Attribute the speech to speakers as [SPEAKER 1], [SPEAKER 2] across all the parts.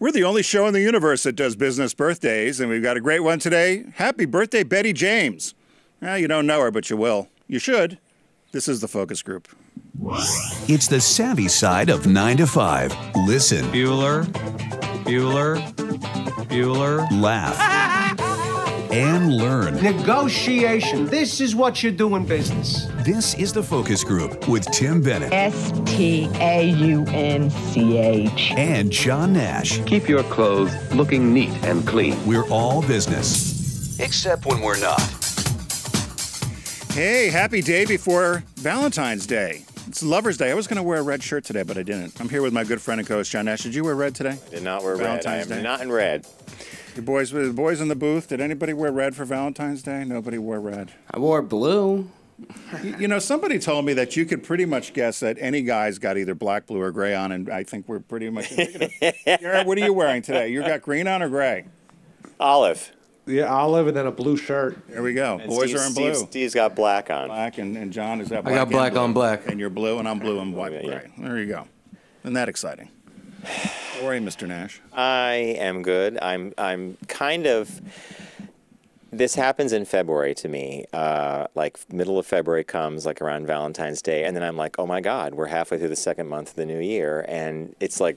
[SPEAKER 1] We're the only show in the universe that does business birthdays, and we've got a great one today. Happy birthday, Betty James. Well, you don't know her, but you will. You should. This is the Focus Group.
[SPEAKER 2] It's the savvy side of 9 to 5. Listen.
[SPEAKER 3] Bueller.
[SPEAKER 2] Laugh. And learn.
[SPEAKER 4] Negotiation. This is what you do in business.
[SPEAKER 2] This is the Focus Group with Tim Bennett.
[SPEAKER 5] Staunch.
[SPEAKER 2] And John Nash.
[SPEAKER 6] Keep your clothes looking neat and clean.
[SPEAKER 2] We're all business. Except when we're not.
[SPEAKER 1] Hey, happy day before Valentine's Day. It's Lover's Day. I was going to wear a red shirt today, but I didn't. I'm here with my good friend and co-host, John Nash. Did you wear red today?
[SPEAKER 7] I did not wear
[SPEAKER 1] Valentine's
[SPEAKER 7] red. I am
[SPEAKER 1] Day?
[SPEAKER 7] not in red.
[SPEAKER 1] The boys in the booth, did anybody wear red for Valentine's Day? Nobody wore red.
[SPEAKER 8] I wore blue.
[SPEAKER 1] You know, somebody told me that you could pretty much guess that any guy's got either black, blue, or gray on, and I think we're pretty much indicative. Garrett, what are you wearing today? You got green on or gray?
[SPEAKER 7] Olive.
[SPEAKER 4] Yeah, olive and then a blue shirt.
[SPEAKER 1] There we go.
[SPEAKER 7] And
[SPEAKER 1] Boys are in blue.
[SPEAKER 7] Steve's got black on.
[SPEAKER 1] Black, and John has got
[SPEAKER 8] I
[SPEAKER 1] black.
[SPEAKER 8] got black
[SPEAKER 1] and blue.
[SPEAKER 8] on black.
[SPEAKER 1] And you're blue, and I'm blue and white.
[SPEAKER 7] Yeah.
[SPEAKER 1] Gray. There you go. Isn't that exciting? How are you, Mr. Nash?
[SPEAKER 7] I am good. I'm kind of. This happens in February to me. Like middle of February comes, like around Valentine's Day, and then I'm like, oh my God, we're halfway through the second month of the new year, and it's like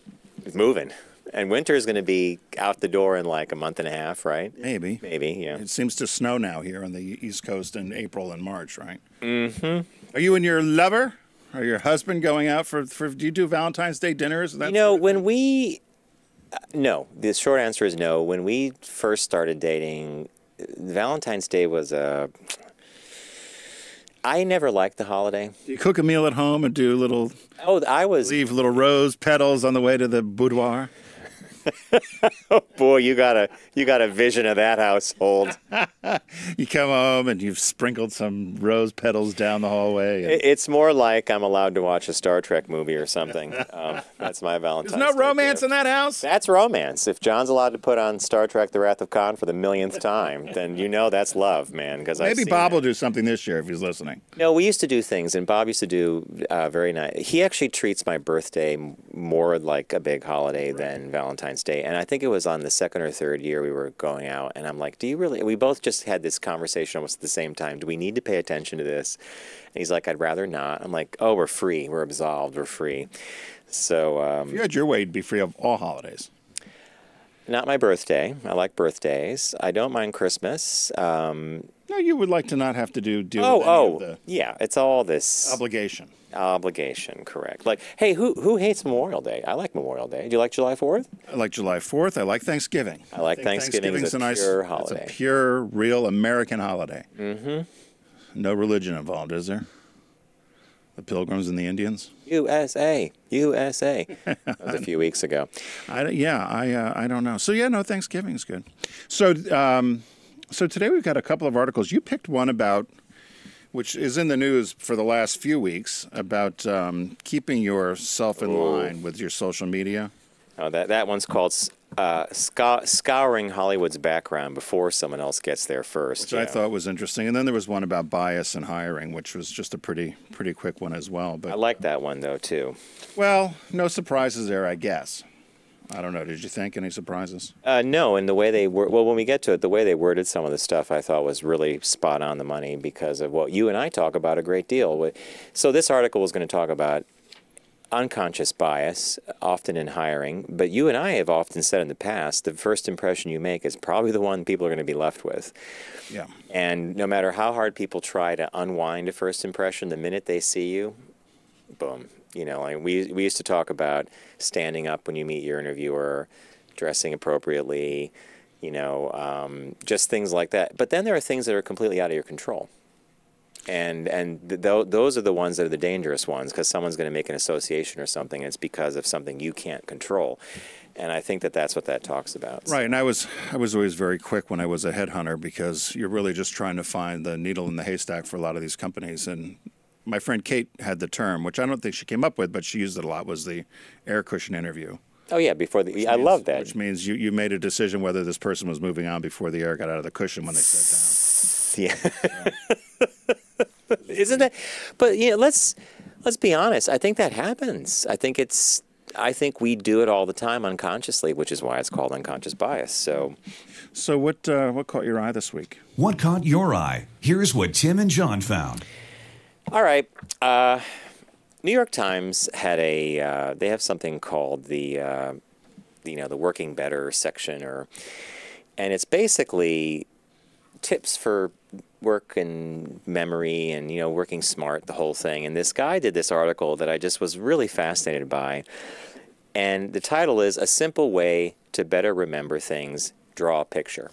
[SPEAKER 7] moving. And winter is going to be out the door in like a month and a half, right?
[SPEAKER 1] Maybe.
[SPEAKER 7] Maybe, yeah.
[SPEAKER 1] It seems to snow now here on the East Coast in April and March, right?
[SPEAKER 7] Mm-hmm.
[SPEAKER 1] Are you and your lover or your husband going out for do you do Valentine's Day dinners? That
[SPEAKER 7] You know,
[SPEAKER 1] sort of
[SPEAKER 7] when
[SPEAKER 1] thing?
[SPEAKER 7] we. No, the short answer is no. When we first started dating, Valentine's Day was a. I never liked the holiday.
[SPEAKER 1] Do you cook a meal at home and do little
[SPEAKER 7] Oh, I was.
[SPEAKER 1] leave little rose petals on the way to the boudoir?
[SPEAKER 7] Boy, you got a vision of that household.
[SPEAKER 1] You come home and you've sprinkled some rose petals down the hallway. And
[SPEAKER 7] It's more like I'm allowed to watch a Star Trek movie or something. That's my Valentine's.
[SPEAKER 1] there's no
[SPEAKER 7] Day
[SPEAKER 1] romance
[SPEAKER 7] gift.
[SPEAKER 1] in that house?
[SPEAKER 7] That's romance. If John's allowed to put on Star Trek: The Wrath of Khan for the millionth time, then you know that's love, man. Because
[SPEAKER 1] Maybe Bob will do something this year if he's listening.
[SPEAKER 7] No, we used to do things, and Bob used to do very nice. He actually treats my birthday more like a big holiday than Valentine's Day. And I think it was on the second or third year we were going out, and I'm like, do you really? We both just had this conversation almost at the same time. Do we need to pay attention to this? And he's like, I'd rather not. I'm like, oh, we're free. We're absolved. We're free. So
[SPEAKER 1] If you had your way, you'd be free of all holidays.
[SPEAKER 7] not my birthday. I like birthdays. I don't mind Christmas.
[SPEAKER 1] No, you would like to not have to deal with any of the
[SPEAKER 7] Yeah, it's all this
[SPEAKER 1] obligation.
[SPEAKER 7] obligation, correct. Like, hey, who hates Memorial Day? I like Memorial Day. Do you like July 4th?
[SPEAKER 1] I like July 4th. I like Thanksgiving.
[SPEAKER 7] I like
[SPEAKER 1] think
[SPEAKER 7] Thanksgiving is a pure holiday.
[SPEAKER 1] It's a pure, real American holiday.
[SPEAKER 7] Mm-hmm.
[SPEAKER 1] No religion involved, is there? The Pilgrims and the Indians?
[SPEAKER 7] USA. That was a few weeks ago.
[SPEAKER 1] I don't know. So, yeah, no, Thanksgiving's good. So, so today we've got a couple of articles. You picked one about, which is in the news for the last few weeks, about keeping yourself in line with your social media.
[SPEAKER 7] Oh, that one's called Scouring Hollywood's Background Before Someone Else Gets There First.
[SPEAKER 1] Which I thought was interesting. And then there was one about bias in hiring, which was just a pretty quick one as well. But
[SPEAKER 7] I like that one, though, too.
[SPEAKER 1] Well, no surprises there, I guess. I don't know. Did you think any surprises?
[SPEAKER 7] No, and the way they were, well, when we get to it, the way they worded some of the stuff I thought was really spot on the money because of what you and I talk about a great deal. So this article was going to talk about unconscious bias, often in hiring, but you and I have often said in the past, the first impression you make is probably the one people are going to be left with.
[SPEAKER 1] Yeah.
[SPEAKER 7] And no matter how hard people try to unwind a first impression, the minute they see you, boom. You know, like we used to talk about standing up when you meet your interviewer, dressing appropriately, you know, just things like that. But then there are things that are completely out of your control. And those are the ones that are the dangerous ones because someone's going to make an association or something, and it's because of something you can't control. And I think that that's what that talks about.
[SPEAKER 1] Right, and I was always very quick when I was a headhunter because you're really just trying to find the needle in the haystack for a lot of these companies. And my friend Kate had the term, which I don't think she came up with, but she used it a lot, was the air cushion interview.
[SPEAKER 7] Oh, yeah, I love that.
[SPEAKER 1] Which means you made a decision whether this person was moving on before the air got out of the cushion when they sat
[SPEAKER 7] down. Isn't that? But, you know, let's be honest. I think that happens. I think it's I think we do it all the time unconsciously, which is why it's called unconscious bias. So
[SPEAKER 1] what caught your eye this week?
[SPEAKER 2] What caught your eye? Here's what Tim and John found.
[SPEAKER 7] all right, New York Times had they have something called the Working Better section, and it's basically tips for work and memory and working smart, the whole thing. And this guy did this article that I just was really fascinated by, and the title is "A Simple Way to Better Remember Things: Draw a Picture."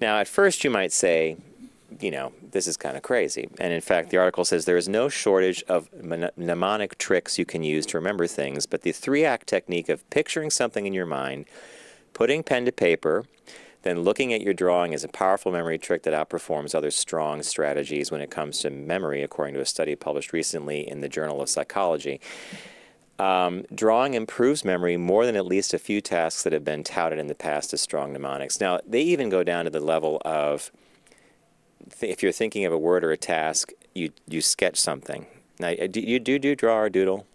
[SPEAKER 7] Now, at first you might say, this is kind of crazy. And in fact, the article says there is no shortage of mnemonic tricks you can use to remember things, but the 3-act technique of picturing something in your mind, putting pen to paper, then looking at your drawing is a powerful memory trick that outperforms other strong strategies when it comes to memory, according to a study published recently in the Journal of Psychology. Drawing improves memory more than at least a few tasks that have been touted in the past as strong mnemonics. Now, they even go down to the level of, if you're thinking of a word or a task, you sketch something. Now, do you draw or doodle?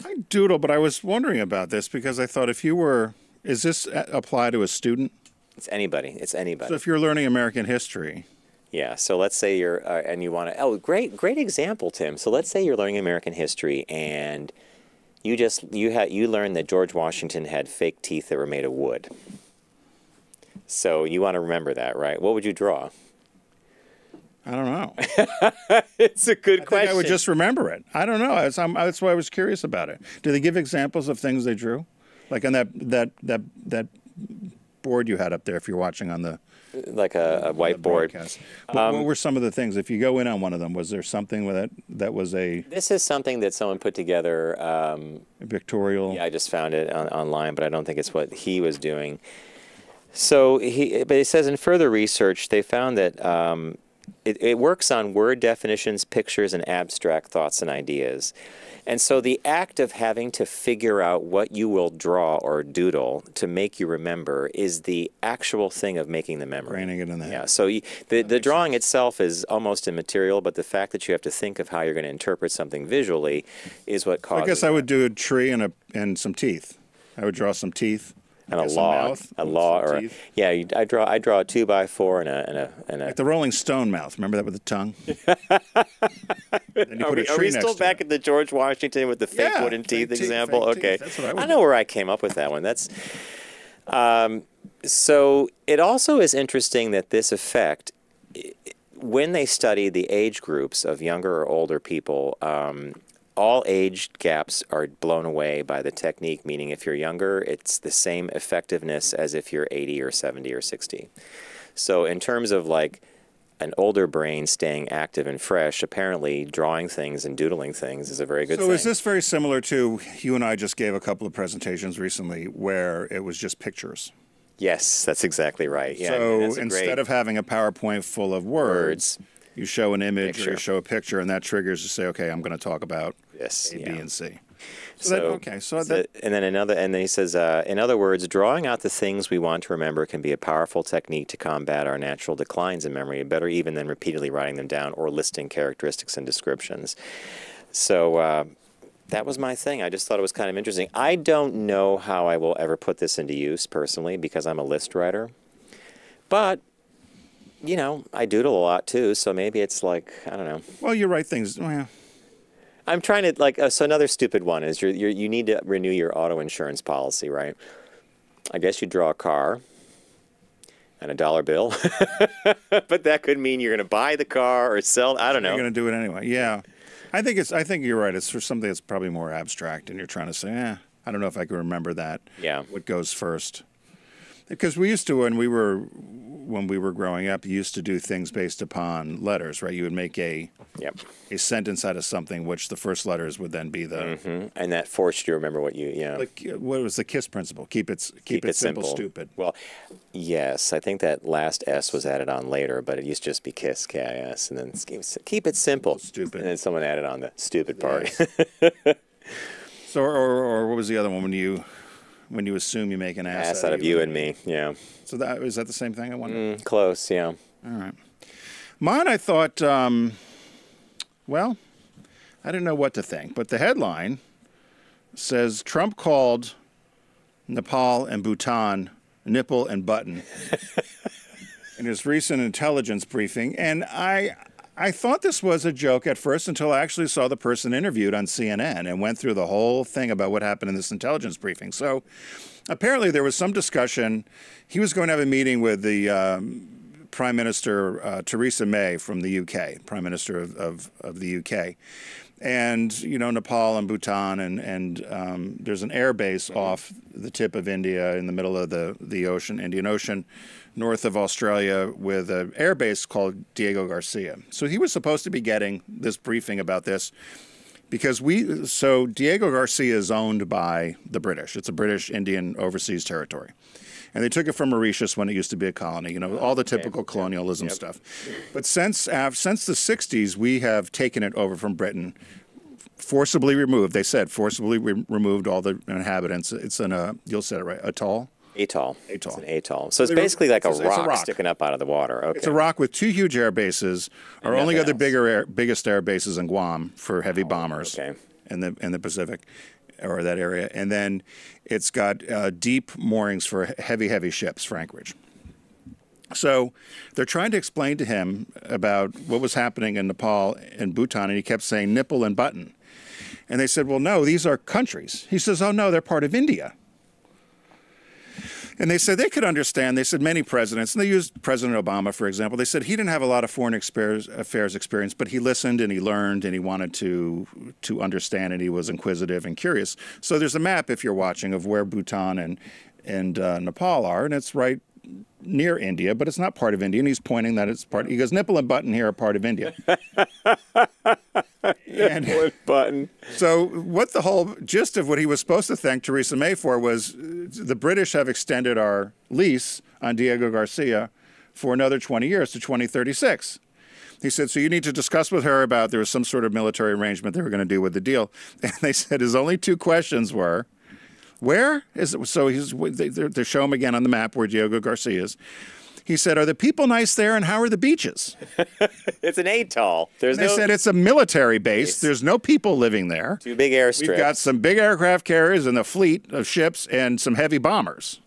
[SPEAKER 1] I doodle, but I was wondering about this because I thought is this apply to a student?
[SPEAKER 7] It's anybody. It's anybody.
[SPEAKER 1] So if you're learning American history.
[SPEAKER 7] Yeah. So let's say you're, and you want to, great example, Tim. So let's say you're learning American history and you learned that George Washington had fake teeth that were made of wood. So you want to remember that, right? What would you draw?
[SPEAKER 1] I don't know.
[SPEAKER 7] It's a good question.
[SPEAKER 1] I think I would just remember it. I don't know. That's why I was curious about it. Do they give examples of things they drew? Like on that board you had up there, if you're watching on the
[SPEAKER 7] like a whiteboard.
[SPEAKER 1] What were some of the things? If you go in on one of them, was there something with it that was a? This
[SPEAKER 7] is something that someone put together. A
[SPEAKER 1] pictorial.
[SPEAKER 7] Yeah, I just found it online, but I don't think it's what he was doing. So but it says in further research, they found that it works on word definitions, pictures, and abstract thoughts and ideas. And so the act of having to figure out what you will draw or doodle to make you remember is the actual thing of making the memory.
[SPEAKER 1] Braining it in the head.
[SPEAKER 7] Yeah, so the drawing itself is almost immaterial, but the fact that you have to think of how you're going to interpret something visually is what causes.
[SPEAKER 1] I guess I would do a tree and some teeth. I would draw some teeth.
[SPEAKER 7] And a log, or yeah, I draw a 2x4 and a
[SPEAKER 1] like the Rolling Stone mouth. Remember that with the tongue?
[SPEAKER 7] Are we still back at the George Washington with the fake wooden teeth example? Okay,
[SPEAKER 1] that's what I
[SPEAKER 7] know where I came up with that one. That's so. It also is interesting that this effect, when they study the age groups of younger or older people. All age gaps are blown away by the technique, meaning if you're younger, it's the same effectiveness as if you're 80 or 70 or 60. So in terms of like an older brain staying active and fresh, apparently drawing things and doodling things is a very good thing.
[SPEAKER 1] So is this very similar to, you and I just gave a couple of presentations recently where it was just pictures?
[SPEAKER 7] Yes, that's exactly right. Yeah,
[SPEAKER 1] so instead of having a PowerPoint full of words, you show an image or you show a picture, and that triggers to say, okay, I'm going to talk about A, B, and C.
[SPEAKER 7] And then he says, in other words, drawing out the things we want to remember can be a powerful technique to combat our natural declines in memory, better even than repeatedly writing them down or listing characteristics and descriptions. So that was my thing. I just thought it was kind of interesting. I don't know how I will ever put this into use personally because I'm a list writer, but I doodle a lot too, so maybe it's like, I don't know.
[SPEAKER 1] Well, you write things. Well, yeah.
[SPEAKER 7] I'm trying to, so another stupid one is you need to renew your auto insurance policy, right? I guess you draw a car and a dollar bill, but that could mean you're going to buy the car or sell, I don't know.
[SPEAKER 1] You're going to do it anyway, yeah. I think you're right. It's for something that's probably more abstract, and you're trying to say, I don't know if I can remember that.
[SPEAKER 7] Yeah.
[SPEAKER 1] What goes first. Because we used to, when we were growing up, you used to do things based upon letters, right? You would make a sentence out of something, which the first letters would then be the
[SPEAKER 7] and that forced you to remember what
[SPEAKER 1] like what was the KISS principle? Keep it simple, stupid.
[SPEAKER 7] Well, yes, I think that last S was added on later, but it used to just be KISS, K-I-S, and then keep it simple,
[SPEAKER 1] stupid,
[SPEAKER 7] and then someone added on the stupid part.
[SPEAKER 1] Yes. So, or what was the other one when you assume you make an ass
[SPEAKER 7] out of you and me, yeah.
[SPEAKER 1] So is that the same thing, I wonder?
[SPEAKER 7] Close, yeah.
[SPEAKER 1] All right. Mine, I thought, well, I didn't know what to think, but the headline says Trump called Nepal and Bhutan nipple and button in his recent intelligence briefing. And I thought this was a joke at first until I actually saw the person interviewed on CNN and went through the whole thing about what happened in this intelligence briefing. So apparently there was some discussion. He was going to have a meeting with the Prime Minister Theresa May from the UK, Prime Minister of the UK. And, you know, Nepal and Bhutan, and there's an air base off the tip of India in the middle of the ocean, Indian Ocean, north of Australia, with an air base called Diego Garcia. So he was supposed to be getting this briefing about this because so Diego Garcia is owned by the British. It's a British Indian overseas territory. And they took it from Mauritius when it used to be a colony, you know, all the typical colonialism stuff. But since the 60s, we have taken it over from Britain, forcibly removed. They said forcibly removed all the inhabitants. It's you'll say it right, atoll?
[SPEAKER 7] Atoll.
[SPEAKER 1] Atoll.
[SPEAKER 7] It's an atoll. So it's basically like a rock sticking up out of the water. Okay.
[SPEAKER 1] It's a rock with 2 huge air bases. Our only other biggest air base is in Guam for heavy bombers in the Pacific, or that area. And then it's got deep moorings for heavy ships for anchorage. So they're trying to explain to him about what was happening in Nepal and Bhutan, and he kept saying nipple and button. And they said, well, no, these are countries. He says, oh, no, they're part of India. And they said they could understand. They said many presidents, and they used President Obama, for example. They said he didn't have a lot of foreign affairs experience, but he listened and he learned and he wanted to understand, and he was inquisitive and curious. So there's a map, if you're watching, of where Bhutan and Nepal are, and it's right near India, but it's not part of India. And he's pointing that it's part. He goes, nipple and button here are part of India.
[SPEAKER 7] Nipple and button.
[SPEAKER 1] So what the whole gist of what he was supposed to thank Theresa May for was the British have extended our lease on Diego Garcia for another 20 years to 2036. He said, so you need to discuss with her about there was some sort of military arrangement they were going to do with the deal. And they said his only 2 questions were, where is it? So they show him again on the map where Diego Garcia is. He said, are the people nice there, and how are the beaches?
[SPEAKER 7] It's an atoll.
[SPEAKER 1] They said it's a military base. There's no people living there.
[SPEAKER 7] 2 big airstrips.
[SPEAKER 1] We've got some big aircraft carriers and a fleet of ships and some heavy bombers.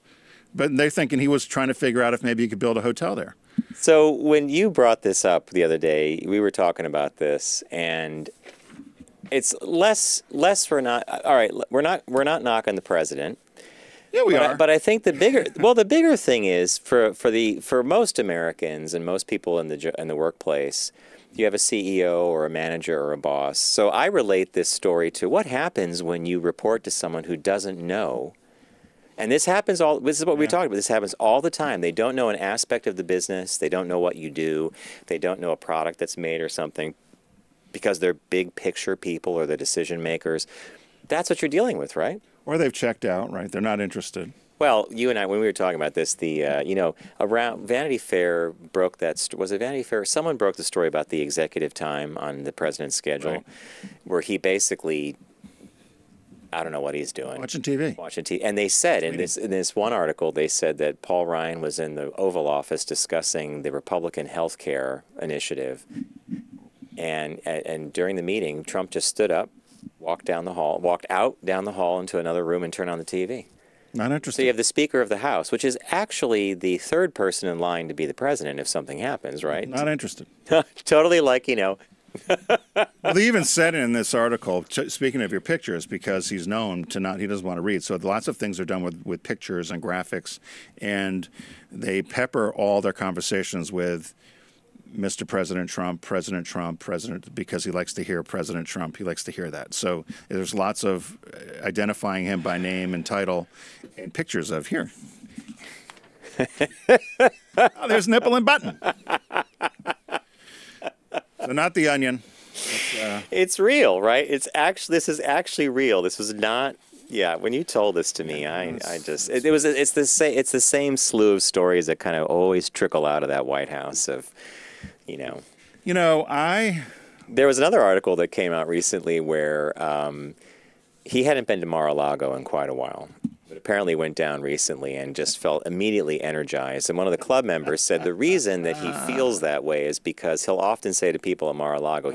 [SPEAKER 1] But they're thinking he was trying to figure out if maybe he could build a hotel there.
[SPEAKER 7] So when you brought this up the other day, we were talking about this, and it's less we're not all right. We're not knocking the president.
[SPEAKER 1] Yeah, we are.
[SPEAKER 7] But I think the bigger thing is for most Americans and most people in the workplace, you have a CEO or a manager or a boss. So I relate this story to what happens when you report to someone who doesn't know. And this happens this is what we talked about. This happens all the time. They don't know an aspect of the business. They don't know what you do. They don't know a product that's made or something, because they're big picture people or the decision makers. That's what you're dealing with, right?
[SPEAKER 1] Or they've checked out, right? They're not interested.
[SPEAKER 7] Well, you and I, when we were talking about this, around Vanity Fair broke that. Was it Vanity Fair? Someone broke the story about the executive time on the president's schedule, where he basically, I don't know what he's doing.
[SPEAKER 1] Watching TV.
[SPEAKER 7] Watching TV. And they said in this one article, they said that Paul Ryan was in the Oval Office discussing the Republican health care initiative. And during the meeting, Trump just stood up, walked out down the hall into another room and turned on the TV.
[SPEAKER 1] Not interested.
[SPEAKER 7] So you have the Speaker of the House, which is actually the 3rd person in line to be the president if something happens, right?
[SPEAKER 1] Not interested.
[SPEAKER 7] Totally like,
[SPEAKER 1] Well, they even said in this article, speaking of your pictures, because he's known to he doesn't want to read. So lots of things are done with pictures and graphics, and they pepper all their conversations with Mr. President Trump, because he likes to hear President Trump. He likes to hear that. So there's lots of identifying him by name and title and pictures of here. Oh, there's nipple and button. So not the Onion.
[SPEAKER 7] it's real, right? This is actually real. This was not. Yeah, when you told this to me, it's the same slew of stories that kind of always trickle out of that White House of. There was another article that came out recently where he hadn't been to Mar-a-Lago in quite a while, but apparently went down recently and just felt immediately energized. And one of the club members said the reason that he feels that way is because he'll often say to people at Mar-a-Lago,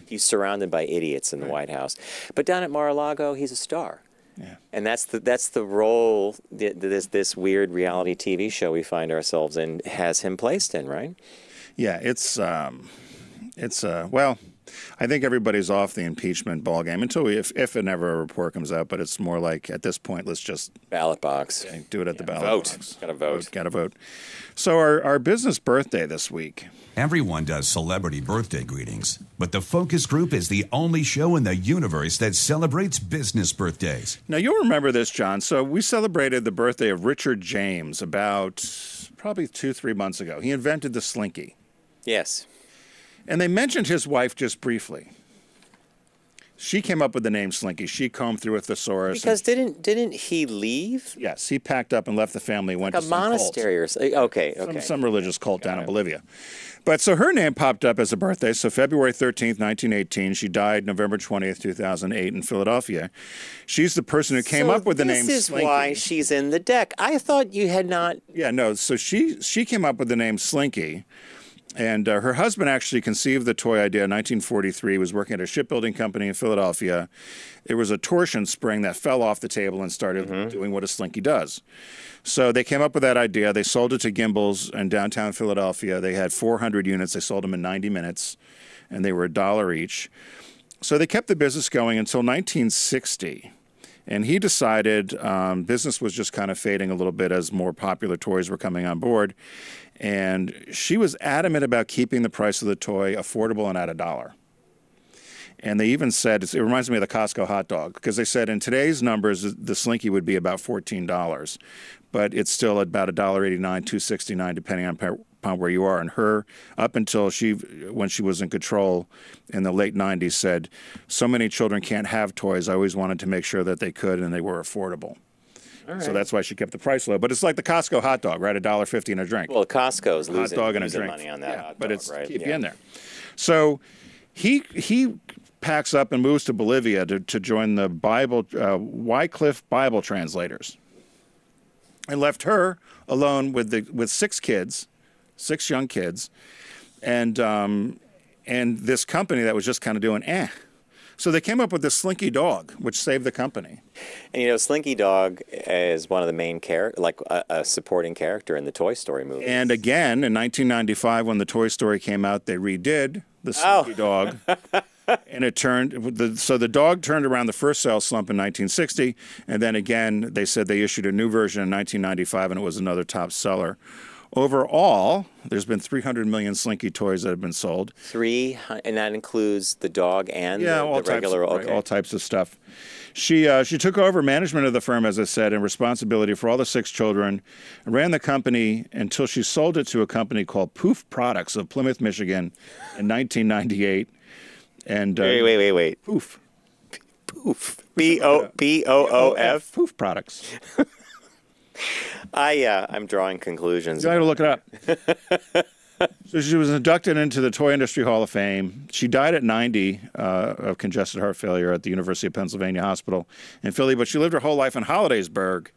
[SPEAKER 7] he's surrounded by idiots in the White House. But down at Mar-a-Lago, he's a star.
[SPEAKER 1] Yeah.
[SPEAKER 7] And that's the role this weird reality TV show we find ourselves in has him placed in, right?
[SPEAKER 1] Yeah, it's well, I think everybody's off the impeachment ballgame until if and ever a report comes out. But it's more like at this point, let's just
[SPEAKER 7] Ballot box.
[SPEAKER 1] do it at the ballot
[SPEAKER 7] Vote.
[SPEAKER 1] box.
[SPEAKER 7] Got to vote.
[SPEAKER 1] Got to vote. So our business birthday this week.
[SPEAKER 2] Everyone does celebrity birthday greetings, but the Focus Group is the only show in the universe that celebrates business birthdays.
[SPEAKER 1] Now, you'll remember this, John. So we celebrated the birthday of Richard James about probably 2-3 months ago. He invented the Slinky.
[SPEAKER 7] Yes.
[SPEAKER 1] And they mentioned his wife just briefly. She came up with the name Slinky. She combed through a thesaurus.
[SPEAKER 7] Because didn't he leave?
[SPEAKER 1] Yes, he packed up and left the family, went
[SPEAKER 7] Like
[SPEAKER 1] to
[SPEAKER 7] a
[SPEAKER 1] some
[SPEAKER 7] monastery
[SPEAKER 1] cult.
[SPEAKER 7] or something. Okay.
[SPEAKER 1] Some religious cult down in Bolivia. But so her name popped up as a birthday. So February 13th, 1918. She died November 20th, 2008 in Philadelphia. She's the person who came up with the name Slinky.
[SPEAKER 7] This is why she's in the deck. I thought you had not.
[SPEAKER 1] Yeah, no. So she came up with the name Slinky. And her husband actually conceived the toy idea in 1943. He was working at a shipbuilding company in Philadelphia. It was a torsion spring that fell off the table and started doing what a Slinky does. So they came up with that idea. They sold it to Gimbel's in downtown Philadelphia. They had 400 units. They sold them in 90 minutes, and they were $1 each. So they kept the business going until 1960. And he decided business was just kind of fading a little bit as more popular toys were coming on board. And she was adamant about keeping the price of the toy affordable and at $1. And they even said, it reminds me of the Costco hot dog, because they said in today's numbers, the Slinky would be about $14. But it's still about $1.89, $2.69, depending upon where you are. And her, up until when she was in control in the late 90s, said, so many children can't have toys. I always wanted to make sure that they could and they were affordable. All right. So that's why she kept the price low. But it's like the Costco hot dog, right? $1.50 and a drink.
[SPEAKER 7] Well, Costco's losing
[SPEAKER 1] hot dog and a drink.
[SPEAKER 7] money on that hot dog,
[SPEAKER 1] but it's
[SPEAKER 7] right?
[SPEAKER 1] keep you in there. So he packs up and moves to Bolivia to join the Wycliffe Bible translators, and left her alone with 6 kids, 6 young kids, and this company that was just kind of doing So they came up with this Slinky dog, which saved the company.
[SPEAKER 7] And Slinky Dog is one of the main a supporting character in the Toy Story movie.
[SPEAKER 1] And again, in 1995, when the Toy Story came out, they redid the Slinky dog. And it so the dog turned around the first sales slump in 1960, and then again, they said they issued a new version in 1995, and it was another top seller. Overall, there's been 300 million Slinky toys that have been sold.
[SPEAKER 7] And that includes the dog and the regular.
[SPEAKER 1] Right, all types of stuff. She took over management of the firm, as I said, and responsibility for all the 6 children, and ran the company until she sold it to a company called Poof Products of Plymouth, Michigan, in 1998. And
[SPEAKER 7] wait.
[SPEAKER 1] Poof.
[SPEAKER 7] Poof. P-O-O-F.
[SPEAKER 1] Poof Products.
[SPEAKER 7] I'm drawing conclusions.
[SPEAKER 1] You got to look it up. So she was inducted into the Toy Industry Hall of Fame. She died at 90 of congestive heart failure at the University of Pennsylvania Hospital in Philly, but she lived her whole life in Hollidaysburg,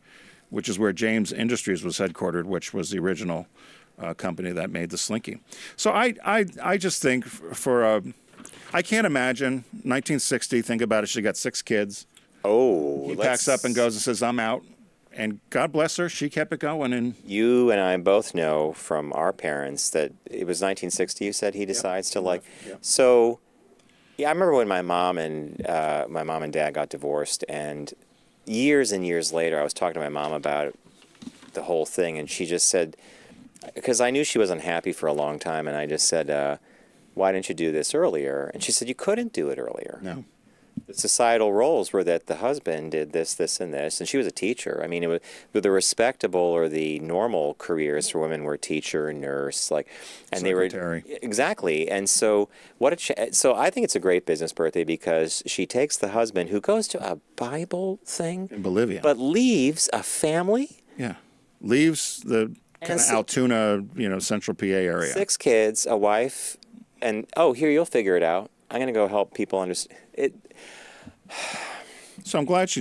[SPEAKER 1] which is where James Industries was headquartered, which was the original company that made the Slinky. So I just think I can't imagine 1960. Think about it. She got 6 kids.
[SPEAKER 7] Oh,
[SPEAKER 1] he packs up and goes and says, "I'm out." And God bless her, she kept it going. And
[SPEAKER 7] you and I both know from our parents that it was 1960. You said he decides to like.
[SPEAKER 1] Yep.
[SPEAKER 7] So, yeah, I remember when my mom and dad got divorced, and years later, I was talking to my mom about the whole thing, and she just said, because I knew she was unhappy for a long time, and I just said, "Why didn't you do this earlier?" And she said, "You couldn't do it earlier."
[SPEAKER 1] No.
[SPEAKER 7] The societal roles were that the husband did this, this, and this, and she was a teacher. I mean, it was the respectable or the normal careers for women were teacher, nurse, and
[SPEAKER 1] secretary.
[SPEAKER 7] They were exactly. And so so I think it's a great business birthday because she takes the husband who goes to a Bible thing
[SPEAKER 1] in Bolivia,
[SPEAKER 7] but leaves a family.
[SPEAKER 1] Yeah, leaves the kind of Altoona, Central PA area. 6
[SPEAKER 7] kids, a wife, and here you'll figure it out. I'm going to go help people understand it.
[SPEAKER 1] So I'm glad she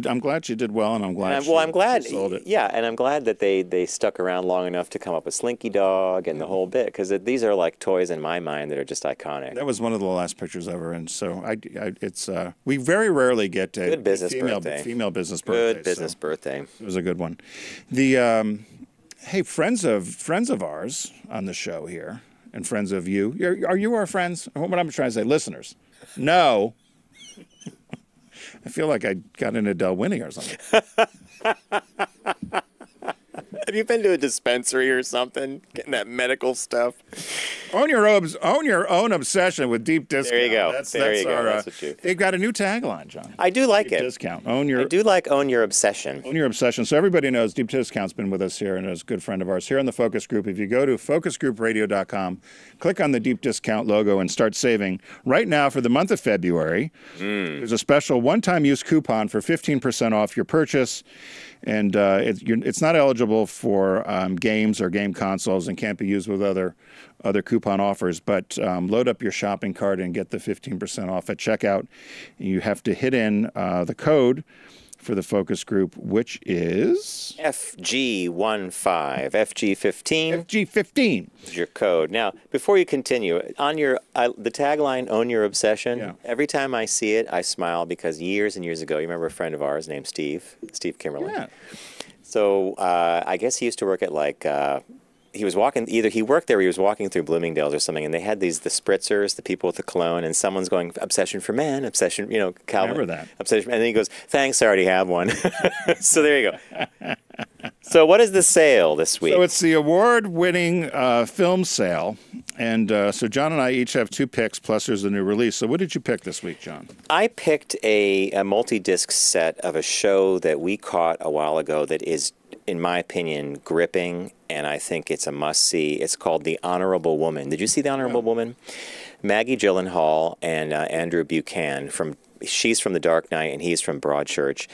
[SPEAKER 1] did well, and I'm glad.
[SPEAKER 7] I'm glad.
[SPEAKER 1] She sold it.
[SPEAKER 7] Yeah, and I'm glad that they stuck around long enough to come up with Slinky Dog and the whole bit, because these are like toys in my mind that are just iconic.
[SPEAKER 1] That was one of the last pictures ever, and so it's we very rarely get a
[SPEAKER 7] Good business
[SPEAKER 1] female
[SPEAKER 7] birthday.
[SPEAKER 1] Female business birthday.
[SPEAKER 7] Good business
[SPEAKER 1] so
[SPEAKER 7] birthday.
[SPEAKER 1] It was a good one. The hey, friends of ours on the show here, and friends of you. Are you our friends? What I'm trying to say, listeners. No. I feel like I got into Del Winnie or something.
[SPEAKER 7] Have you been to a dispensary or something, getting that medical stuff?
[SPEAKER 1] Own your own obsession with deep discount.
[SPEAKER 7] There you go.
[SPEAKER 1] That's
[SPEAKER 7] what you.
[SPEAKER 1] They've got a new tagline, John.
[SPEAKER 7] I do like
[SPEAKER 1] Deep
[SPEAKER 7] it.
[SPEAKER 1] Discount.
[SPEAKER 7] I do like own your obsession.
[SPEAKER 1] Own your obsession. So everybody knows Deep Discount's been with us here and is a good friend of ours here on the Focus Group. If you go to focusgroupradio.com, click on the Deep Discount logo and start saving. Right now for the month of February, there's a special one-time use coupon for 15% off your purchase. And it's not eligible for games or game consoles and can't be used with other coupon offers. But load up your shopping cart and get the 15% off at checkout. You have to hit in the code for the focus group, which is
[SPEAKER 7] FG15, FG15.
[SPEAKER 1] FG15
[SPEAKER 7] is your code. Now, before you continue, on the tagline "Own Your Obsession."
[SPEAKER 1] Yeah.
[SPEAKER 7] Every time I see it, I smile because years and years ago, you remember a friend of ours named Steve Kimmerlin.
[SPEAKER 1] Yeah.
[SPEAKER 7] So I guess he used to work at he was walking, either he worked there or he was walking through Bloomingdale's or something, and they had the spritzers, the people with the cologne, and someone's going, obsession for men, obsession, Calvin.
[SPEAKER 1] Remember that.
[SPEAKER 7] Obsession, and then he goes, thanks, I already have one. So there you go. So what is the sale this week?
[SPEAKER 1] So it's the award-winning film sale, and so John and I each have 2 picks, plus there's a new release. So what did you pick this week, John?
[SPEAKER 7] I picked a multi-disc set of a show that we caught a while ago that is, in my opinion, gripping, and I think it's a must-see. It's called The Honorable Woman. Did you see The Honorable Woman? Maggie Gyllenhaal and Andrew Buchan. She's from The Dark Knight, and he's from Broadchurch.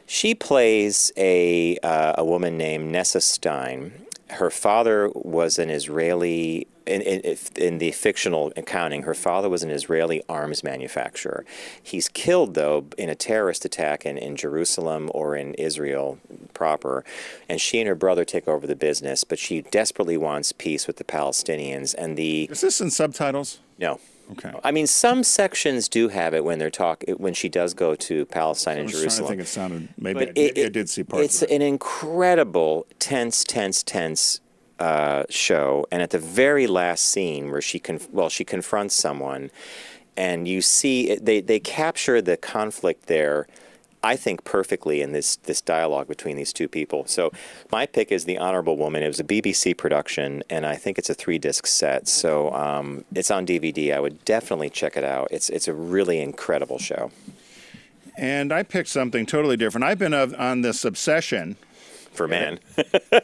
[SPEAKER 7] She plays a woman named Nessa Stein. Her father was an Israeli, in the fictional accounting, her father was an Israeli arms manufacturer. He's killed, though, in a terrorist attack in Jerusalem or in Israel proper, and she and her brother take over the business, but she desperately wants peace with the Palestinians. And
[SPEAKER 1] Is this in subtitles?
[SPEAKER 7] No.
[SPEAKER 1] Okay.
[SPEAKER 7] I mean, some sections do have it when when she does go to Palestine and Jerusalem.
[SPEAKER 1] I think it sounded, maybe
[SPEAKER 7] But
[SPEAKER 1] I did see parts
[SPEAKER 7] It's
[SPEAKER 1] of it.
[SPEAKER 7] an incredible, tense show. And at the very last scene where she confronts someone, and you see they capture the conflict there, I think, perfectly in this dialogue between these two people. So my pick is The Honorable Woman. It was a BBC production, and I think it's a 3-disc set. So it's on DVD. I would definitely check it out. It's a really incredible show.
[SPEAKER 1] And I picked something totally different. I've been on this obsession.
[SPEAKER 7] For men.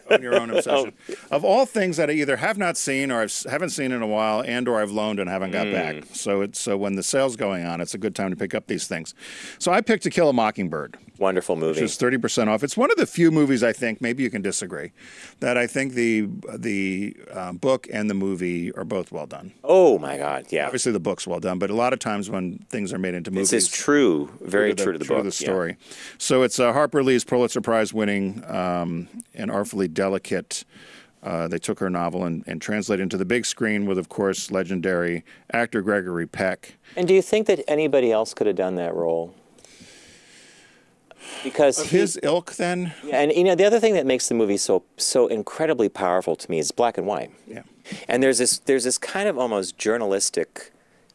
[SPEAKER 1] On your own obsession. Of all things that I either have not seen or haven't seen in a while and/or I've loaned and haven't got back. So when the sale's going on, it's a good time to pick up these things. So I picked To Kill a Mockingbird.
[SPEAKER 7] Wonderful movie.
[SPEAKER 1] Which is 30% off. It's one of the few movies, I think, maybe you can disagree, that I think the book and the movie are both well done.
[SPEAKER 7] Oh, my God, yeah.
[SPEAKER 1] Obviously, the book's well done, but a lot of times when things are made into movies...
[SPEAKER 7] This is true, very true to the book.
[SPEAKER 1] True to the story. Yeah. So it's Harper Lee's Pulitzer Prize winning and artfully delicate. They took her novel and translated it into the big screen with, of course, legendary actor Gregory Peck.
[SPEAKER 7] And do you think that anybody else could have done that role? Because
[SPEAKER 1] of his ilk, then?
[SPEAKER 7] Yeah, and the other thing that makes the movie so incredibly powerful to me is black and white.
[SPEAKER 1] Yeah.
[SPEAKER 7] And there's this kind of almost journalistic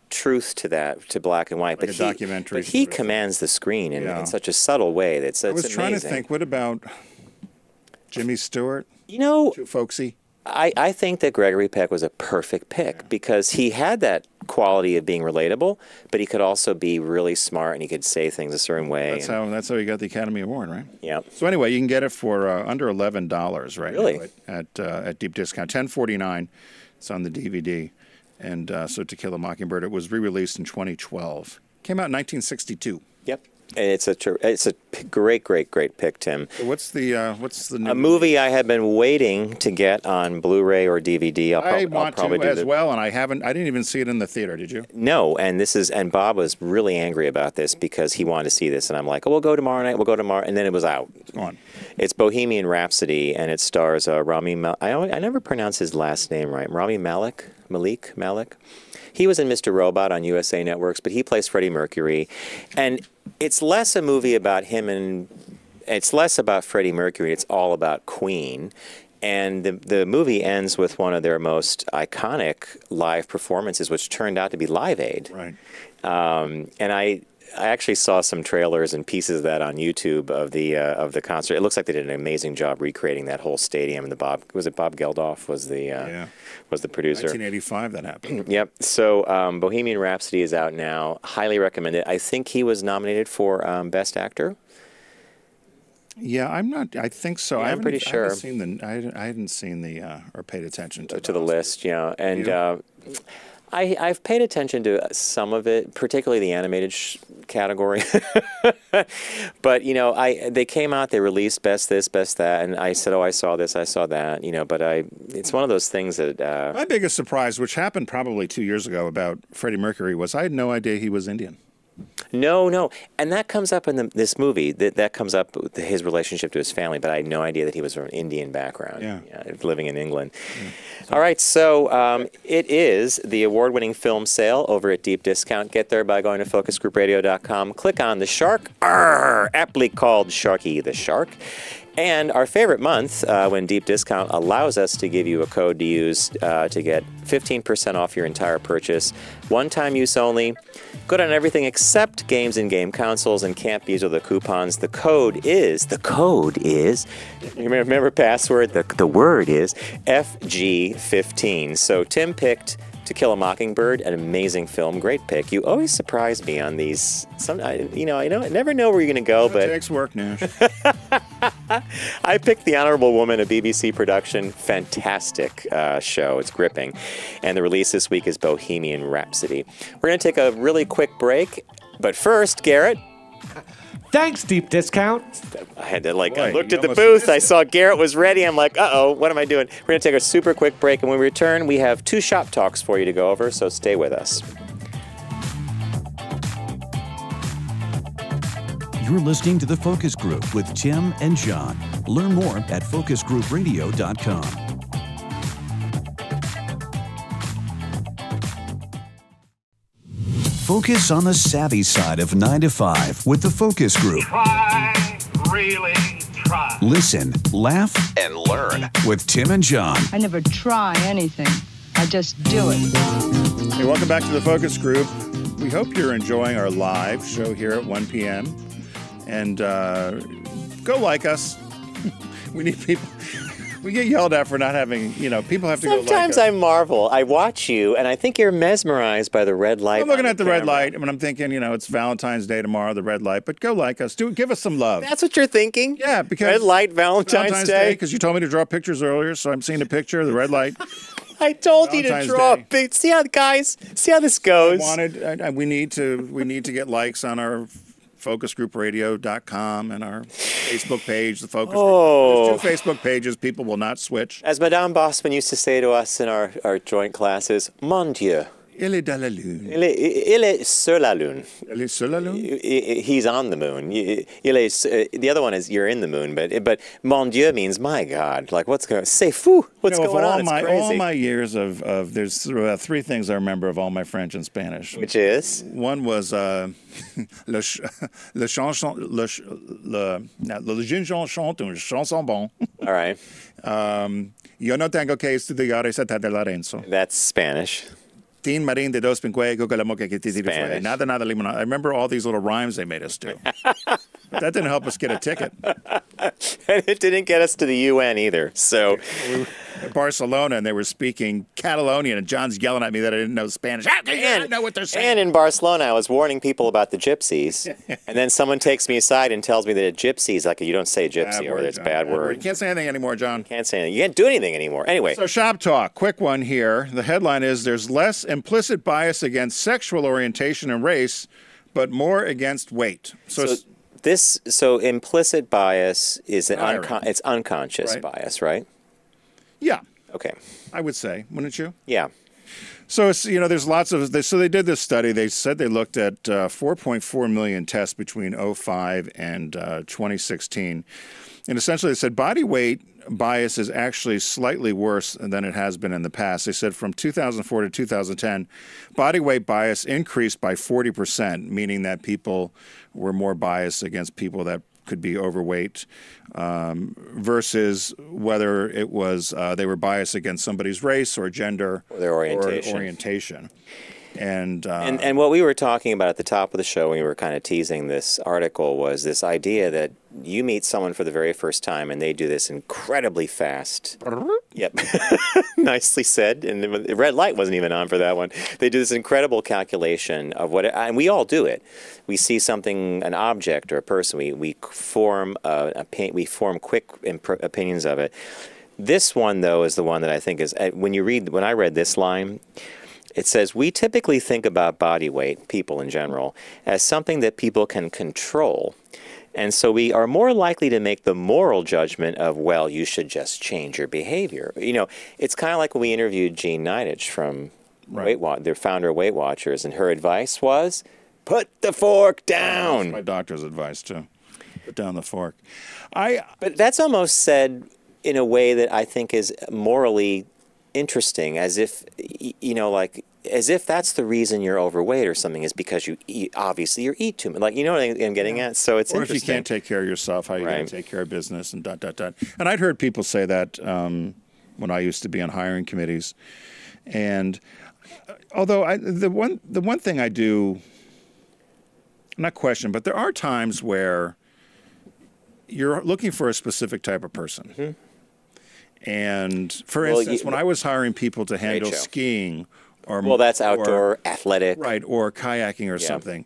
[SPEAKER 7] truth to that, to black and white.
[SPEAKER 1] Like a documentary.
[SPEAKER 7] But he commands the screen in such a subtle way that's amazing.
[SPEAKER 1] I was trying to think, what about Jimmy Stewart?
[SPEAKER 7] Too
[SPEAKER 1] folksy.
[SPEAKER 7] I think that Gregory Peck was a perfect pick because he had that quality of being relatable, but he could also be really smart and he could say things a certain way.
[SPEAKER 1] That's how he got the Academy Award, right?
[SPEAKER 7] Yeah.
[SPEAKER 1] So anyway, you can get it for under $11 right now at deep discount, $10.49. It's on the DVD, and so To Kill a Mockingbird. It was re-released in 2012. Came out in 1962.
[SPEAKER 7] Yep. It's a great pick, Tim.
[SPEAKER 1] What's the new
[SPEAKER 7] A movie I have been waiting to get on Blu-ray or DVD.
[SPEAKER 1] I
[SPEAKER 7] I'll probably do
[SPEAKER 1] as well, and I didn't even see it in the theater. Did you?
[SPEAKER 7] No, and Bob was really angry about this because he wanted to see this, and I'm like, oh, we'll go tomorrow night. We'll go tomorrow, and then it was out.
[SPEAKER 1] Go on.
[SPEAKER 7] It's Bohemian Rhapsody, and it stars Rami. I never pronounce his last name right. Rami Malek. He was in Mr. Robot on USA Networks, but he plays Freddie Mercury, and it's less a movie about him and it's less about Freddie Mercury. It's all about Queen. And the movie ends with one of their most iconic live performances, which turned out to be Live Aid.
[SPEAKER 1] Right.
[SPEAKER 7] And I actually saw some trailers and pieces of that on YouTube of the concert. It looks like they did an amazing job recreating that whole stadium. And Bob Geldof was the producer.
[SPEAKER 1] 1985 that happened.
[SPEAKER 7] Yep. So Bohemian Rhapsody is out now. Highly recommend it. I think he was nominated for Best Actor.
[SPEAKER 1] Yeah, I'm not. I think so.
[SPEAKER 7] Yeah, I'm pretty sure.
[SPEAKER 1] I hadn't seen the or paid attention to
[SPEAKER 7] the list. Yeah, and I've paid attention to some of it, particularly the animated category. But they came out, they released Best This, Best That, and I said, oh, I saw this, I saw that. But it's one of those things that
[SPEAKER 1] my biggest surprise, which happened probably 2 years ago about Freddie Mercury, was I had no idea he was Indian.
[SPEAKER 7] No, and that comes up in this movie. That comes up with his relationship to his family, but I had no idea that he was from an Indian background. Yeah, living in England. Yeah. All right, so it is the award-winning film sale over at Deep Discount. Get there by going to focusgroupradio.com. Click on the shark, aptly called Sharky the Shark. And our favorite month, when Deep Discount allows us to give you a code to use to get 15% off your entire purchase. One-time use only. Good on everything except games and game consoles, and can't be used with the coupons. The code is, remember password? The word is FG15. So Tim picked To Kill a Mockingbird, an amazing film, great pick. You always surprise me on these. I never know where you're going to go, but
[SPEAKER 1] it takes work, Nash.
[SPEAKER 7] I picked The Honorable Woman, a BBC production, fantastic show. It's gripping, and the release this week is Bohemian Rhapsody. We're going to take a really quick break, but first, Garrett.
[SPEAKER 4] Thanks, Deep Discount.
[SPEAKER 7] I had to I looked at the booth. I saw Garrett was ready. I'm like, uh-oh, what am I doing? We're going to take a super quick break, and when we return, we have 2 shop talks for you to go over, so stay with us.
[SPEAKER 2] You're listening to The Focus Group with Tim and John. Learn more at focusgroupradio.com. Focus on the savvy side of 9 to 5 with The Focus Group.
[SPEAKER 3] Try, really try.
[SPEAKER 2] Listen, laugh, and learn with Tim and John.
[SPEAKER 5] I never try anything. I just do it.
[SPEAKER 1] Hey, welcome back to The Focus Group. We hope you're enjoying our live show here at 1 p.m. And go like us. We need people. We get yelled at for not having, people have to go like us.
[SPEAKER 7] Sometimes I marvel. I watch you, and I think you're mesmerized by the red light.
[SPEAKER 1] I'm looking at the red light, and I'm thinking, it's Valentine's Day tomorrow, the red light. But go like us. Give us some love.
[SPEAKER 7] That's what you're thinking?
[SPEAKER 1] Yeah, because
[SPEAKER 7] red light, Valentine's Day.
[SPEAKER 1] Because you told me to draw pictures earlier, so I'm seeing a picture of the red light.
[SPEAKER 7] I told you to draw a picture. See how this goes.
[SPEAKER 1] We need to get likes on our focusgroupradio.com and our Facebook page, the Focus Group. There's 2 Facebook pages. People will not switch.
[SPEAKER 7] As Madame Bosman used to say to us in our joint classes, Mon Dieu.
[SPEAKER 1] Il est dans la lune.
[SPEAKER 7] Il est sur la lune.
[SPEAKER 1] Il est sur la lune?
[SPEAKER 7] He's on the moon. The other one is you're in the moon, but Mon Dieu means my God. Like, c'est fou. What's going on? It's crazy.
[SPEAKER 1] All my years of there's 3 things I remember of all my French and Spanish.
[SPEAKER 7] Which is?
[SPEAKER 1] One was le chanson bon.
[SPEAKER 7] All right.
[SPEAKER 1] Yo no tengo que estudiar esa de Lorenzo.
[SPEAKER 7] That's Spanish.
[SPEAKER 1] Marín de dos Spanish. Nada limonada. I remember all these little rhymes they made us do. But that didn't help us get a ticket.
[SPEAKER 7] And it didn't get us to the UN either. So
[SPEAKER 1] we were at Barcelona, and they were speaking Catalonian, and John's yelling at me that I didn't know Spanish. How can you not know what they're saying?
[SPEAKER 7] And in Barcelona, I was warning people about the gypsies. And then someone takes me aside and tells me that a gypsy is you don't say gypsy, or it's a bad word.
[SPEAKER 1] You can't say anything anymore, John.
[SPEAKER 7] Can't say anything. You can't do anything anymore. Anyway.
[SPEAKER 1] So shop talk, quick one here. The headline is, there's less implicit bias against sexual orientation and race but more against weight.
[SPEAKER 7] So implicit bias is it's unconscious
[SPEAKER 1] Right.
[SPEAKER 7] bias, right?
[SPEAKER 1] Yeah,
[SPEAKER 7] Okay.
[SPEAKER 1] I would say, wouldn't you?
[SPEAKER 7] Yeah.
[SPEAKER 1] So it's, there's lots of so they did this study. They said they looked at 4.4 million tests between '05 and 2016, and essentially they said body weight bias is actually slightly worse than it has been in the past. They said from 2004 to 2010, body weight bias increased by 40%, meaning that people were more biased against people that could be overweight versus whether it was they were biased against somebody's race or gender
[SPEAKER 7] or their orientation.
[SPEAKER 1] Or orientation. And
[SPEAKER 7] what we were talking about at the top of the show when we were kind of teasing this article was this idea that you meet someone for the very first time and they do this incredibly fast. Yep. Nicely said. And the red light wasn't even on for that one. They do this incredible calculation of and we all do it. We see something, an object or a person, we form quick opinions of it. This one, though, is the one that I think is, when I read this line, it says, we typically think about body weight, people in general, as something that people can control. And so we are more likely to make the moral judgment of, well, you should just change your behavior. It's kind of like when we interviewed Jean Nidetch from their founder of Weight Watchers, and her advice was, put the fork down.
[SPEAKER 1] That's my doctor's advice, too. Put down the fork.
[SPEAKER 7] But that's almost said in a way that I think is morally interesting, as if that's the reason you're overweight or something, is because you eat too much. What I'm getting at? So it's
[SPEAKER 1] or
[SPEAKER 7] interesting.
[SPEAKER 1] If you can't take care of yourself, how are you going to take care of business and ... And I'd heard people say that when I used to be on hiring committees. And although the one thing I do not question, but there are times where you're looking for a specific type of person. Mm-hmm. And for instance, when I was hiring people to handle skiing
[SPEAKER 7] that's outdoor athletic.
[SPEAKER 1] Right, or kayaking or something.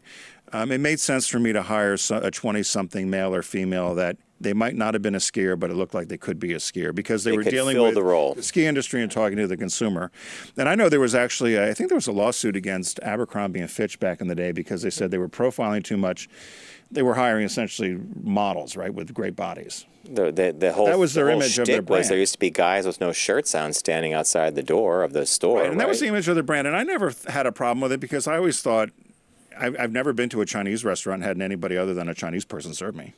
[SPEAKER 1] It made sense for me to hire a 20-something male or female that they might not have been a skier, but it looked like they could be a skier because they were dealing with the ski industry and talking to the consumer. And I know there was actually, I think there was a lawsuit against Abercrombie and Fitch back in the day because they said they were profiling too much. They were hiring essentially models, right, with great bodies.
[SPEAKER 7] The whole
[SPEAKER 1] that was their image of their brand.
[SPEAKER 7] There used to be guys with no shirts on standing outside the door of the store.
[SPEAKER 1] Right, and that was the image of their brand. And I never had a problem with it because I always thought, I've never been to a Chinese restaurant and had anybody other than a Chinese person serve me.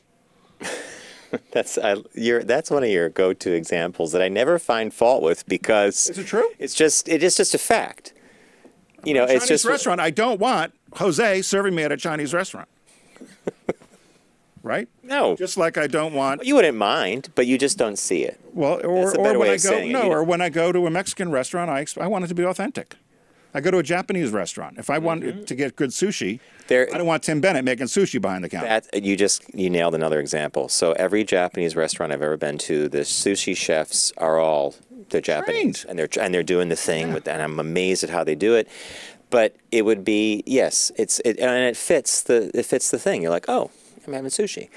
[SPEAKER 7] That's one of your go-to examples that I never find fault with because
[SPEAKER 1] is it true?
[SPEAKER 7] It is just a fact.
[SPEAKER 1] It's just restaurant. I don't want Jose serving me at a Chinese restaurant. Right?
[SPEAKER 7] No.
[SPEAKER 1] Just like I don't want.
[SPEAKER 7] You wouldn't mind, but you just don't see it.
[SPEAKER 1] Well, or when I go to a Mexican restaurant, I want it to be authentic. I go to a Japanese restaurant. If I want to get good sushi, I don't want Tim Bennett making sushi behind the counter.
[SPEAKER 7] You nailed another example. So every Japanese restaurant I've ever been to, the sushi chefs they're Japanese, and they're doing the thing and I'm amazed at how they do it. But it would be and it fits the thing. You're like, oh, I'm having sushi.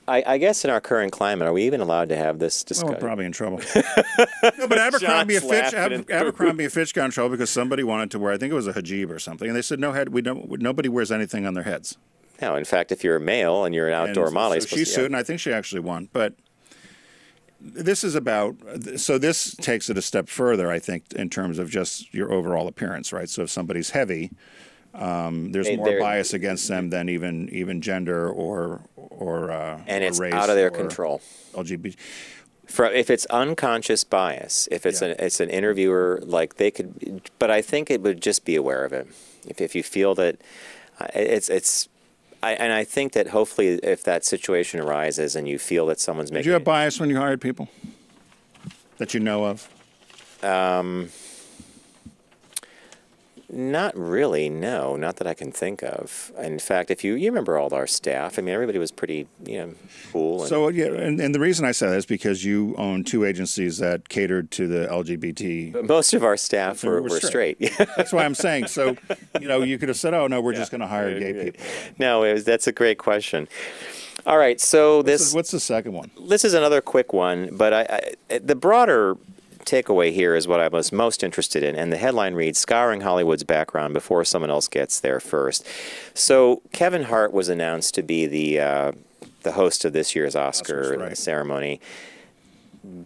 [SPEAKER 7] I guess in our current climate, are we even allowed to have this discussion?
[SPEAKER 1] Well, we're probably in trouble. No, but Abercrombie and Fitch got in trouble because somebody wanted to wear, I think it was a hijab or something, and they said nobody wears anything on their heads.
[SPEAKER 7] No, in fact, if you're a male and you're an outdoor model,
[SPEAKER 1] so she sued, and I think she actually won. But this is this takes it a step further, I think, in terms of just your overall appearance, right? So if somebody's heavy, there's more bias against them than even gender or
[SPEAKER 7] and it's
[SPEAKER 1] race
[SPEAKER 7] out of their control.
[SPEAKER 1] LGBT.
[SPEAKER 7] If it's unconscious bias, if it's an interviewer, they could, but I think it would just be aware of it. If you feel that I think that hopefully if that situation arises and you feel that someone's making.
[SPEAKER 1] Did you have bias when you hired people that you know of?
[SPEAKER 7] Not really, no. Not that I can think of. In fact, if you remember all our staff, I mean, everybody was pretty, cool.
[SPEAKER 1] So, and the reason I say that is because you own two agencies that catered to the LGBT.
[SPEAKER 7] But most of our staff were straight.
[SPEAKER 1] That's why I'm saying. So, you could have said, oh, no, we're just going to hire gay people.
[SPEAKER 7] No, that's a great question. All right, so
[SPEAKER 1] what's the second one?
[SPEAKER 7] This is another quick one, but the broader takeaway here is what I was most interested in, and the headline reads, Scouring Hollywood's Background Before Someone Else Gets There First. So Kevin Hart was announced to be the host of this year's Oscar ceremony.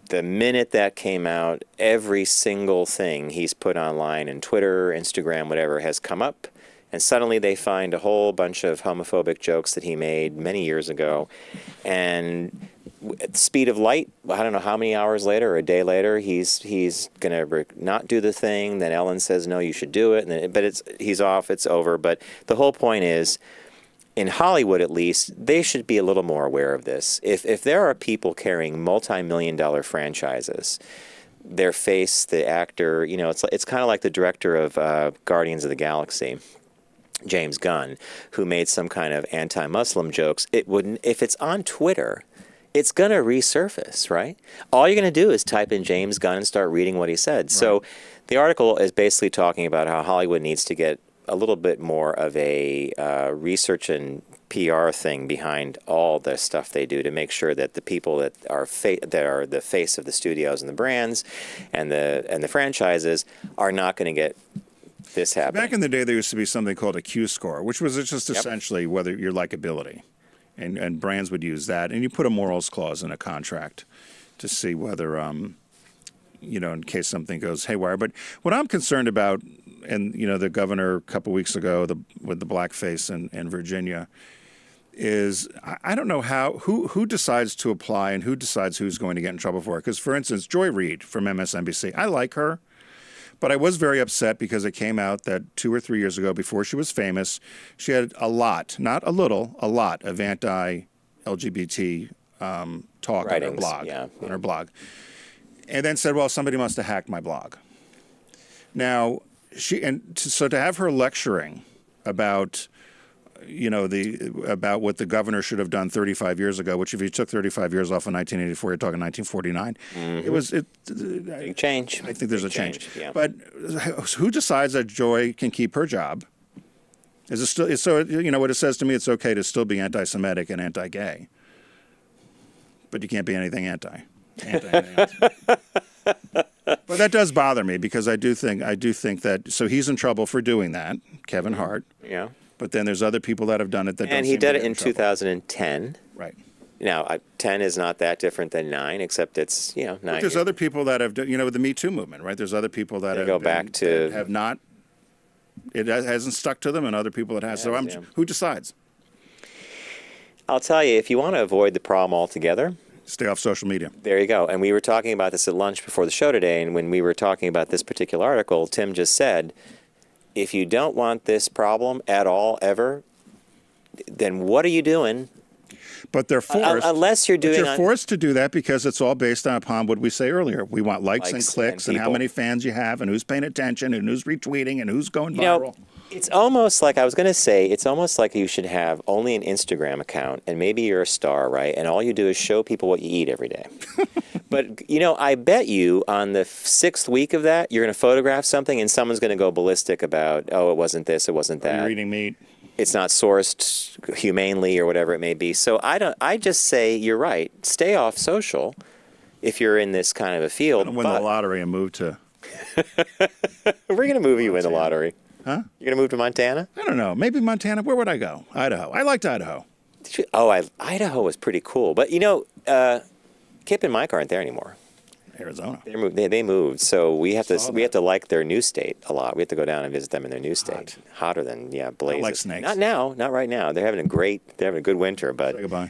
[SPEAKER 7] The minute that came out, every single thing he's put online, and Twitter, Instagram, whatever, has come up. And suddenly they find a whole bunch of homophobic jokes that he made many years ago. And at the speed of light, I don't know how many hours later or a day later, he's going to not do the thing. Then Ellen says, no, you should do it. And but he's off. It's over. But the whole point is, in Hollywood at least, they should be a little more aware of this. If there are people carrying multi-million-dollar franchises, their face, the actor, you know, it's kind of like the director of Guardians of the Galaxy, James Gunn, who made some kind of anti-Muslim jokes. It wouldn't, if it's on Twitter, it's going to resurface, right? All you're going to do is type in James Gunn and start reading what he said. Right. So the article is basically talking about how Hollywood needs to get a little bit more of a research and PR thing behind all the stuff they do to make sure that the people that are the face of the studios and the brands and the franchises are not going to get this happening.
[SPEAKER 1] Back in the day, there used to be something called a Q score, which was just essentially whether your likability, and brands would use that, and you put a morals clause in a contract to see whether, you know, in case something goes haywire. But what I'm concerned about, and you know, the governor a couple weeks ago with the blackface in Virginia, is I don't know who decides to apply and who decides who's going to get in trouble for it. Because, for instance, Joy Reid from MSNBC, I like her. But I was very upset because it came out that 2 or 3 years ago, before she was famous, she had a lot, not a little, a lot of anti-LGBT talk
[SPEAKER 7] Writings,
[SPEAKER 1] on her blog. And then said, well, somebody must have hacked my blog. Now, so to have her lecturing about, you know, about what the governor should have done 35 years ago, which if you took 35 years off of 1984, you're talking 1949.
[SPEAKER 7] Mm-hmm. Big change.
[SPEAKER 1] I think there's a change.
[SPEAKER 7] Yeah.
[SPEAKER 1] But who decides that Joy can keep her job? Is it still so? You know what it says to me? It's okay to still be anti-Semitic and anti-gay, but you can't be anything anti. But that does bother me because I do think that. So he's in trouble for doing that, Kevin Hart.
[SPEAKER 7] Yeah.
[SPEAKER 1] But then there's other people that have done it that don't.
[SPEAKER 7] And he did it in 2010.
[SPEAKER 1] Right.
[SPEAKER 7] Now, 10 is not that different than 9, except it's, you know, 9.
[SPEAKER 1] But there's other people that have, you know, with the Me Too movement, right? There's other people that have not. It hasn't stuck to them, and other people it has. So who decides?
[SPEAKER 7] I'll tell you, if you want to avoid the problem altogether,
[SPEAKER 1] stay off social media.
[SPEAKER 7] There you go. And we were talking about this at lunch before the show today, and when we were talking about this particular article, Tim just said, if you don't want this problem at all, ever, then what are you doing?
[SPEAKER 1] But they're forced.
[SPEAKER 7] Unless you're doing.
[SPEAKER 1] They're forced to do that because it's all based upon what we say earlier. We want likes and clicks and how many fans you have and who's paying attention and who's retweeting and who's going viral.
[SPEAKER 7] Know, it's almost like, I was going to say, it's almost like you should have only an Instagram account and maybe you're a star, right? And all you do is show people what you eat every day. But, you know, I bet you on the 6th week of that, you're going to photograph something and someone's going to go ballistic about, oh, it wasn't this, it wasn't that.
[SPEAKER 1] You're eating meat.
[SPEAKER 7] It's not sourced humanely or whatever it may be. So I just say you're right. Stay off social if you're in this kind of a field.
[SPEAKER 1] Win the lottery and move to.
[SPEAKER 7] We're going to move you in the lottery.
[SPEAKER 1] Huh?
[SPEAKER 7] You're going to move to Montana?
[SPEAKER 1] I don't know. Maybe Montana. Where would I go? Idaho. I liked Idaho.
[SPEAKER 7] Idaho was pretty cool. But, you know, Kip and Mike aren't there anymore.
[SPEAKER 1] Arizona.
[SPEAKER 7] They moved, so we have to like their new state a lot. We have to go down and visit them in their new state. Hotter than blazes.
[SPEAKER 1] Like snakes.
[SPEAKER 7] Not now, not right now. They're having a good winter, but
[SPEAKER 1] say goodbye.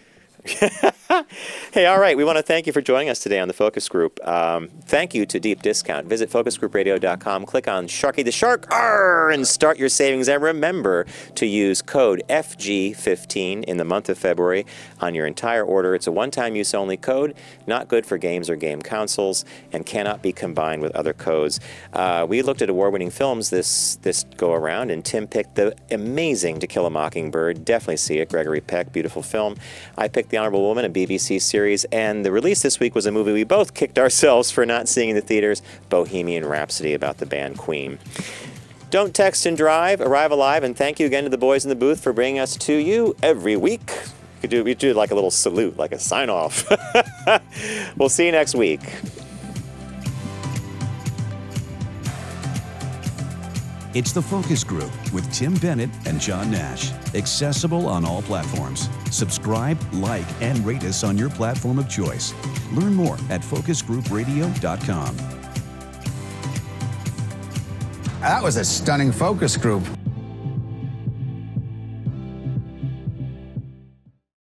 [SPEAKER 7] Hey, all right. We want to thank you for joining us today on the Focus Group. Thank you to Deep Discount. Visit focusgroupradio.com, click on Sharky the Shark, and start your savings. And remember to use code FG15 in the month of February on your entire order. It's a one-time use only code, not good for games or game consoles, and cannot be combined with other codes. We looked at award-winning films this go around, and Tim picked the amazing To Kill a Mockingbird. Definitely see it. Gregory Peck, beautiful film. I picked The Honorable Woman, a BBC series, and the release this week was a movie we both kicked ourselves for not seeing in the theaters, Bohemian Rhapsody, about the band Queen. Don't text and drive, arrive alive, and thank you again to the boys in the booth for bringing us to you every week. We do like a little salute, like a sign-off. We'll see you next week.
[SPEAKER 2] It's The Focus Group with Tim Bennett and John Nash. Accessible on all platforms. Subscribe, like, and rate us on your platform of choice. Learn more at focusgroupradio.com.
[SPEAKER 8] That was a stunning focus group.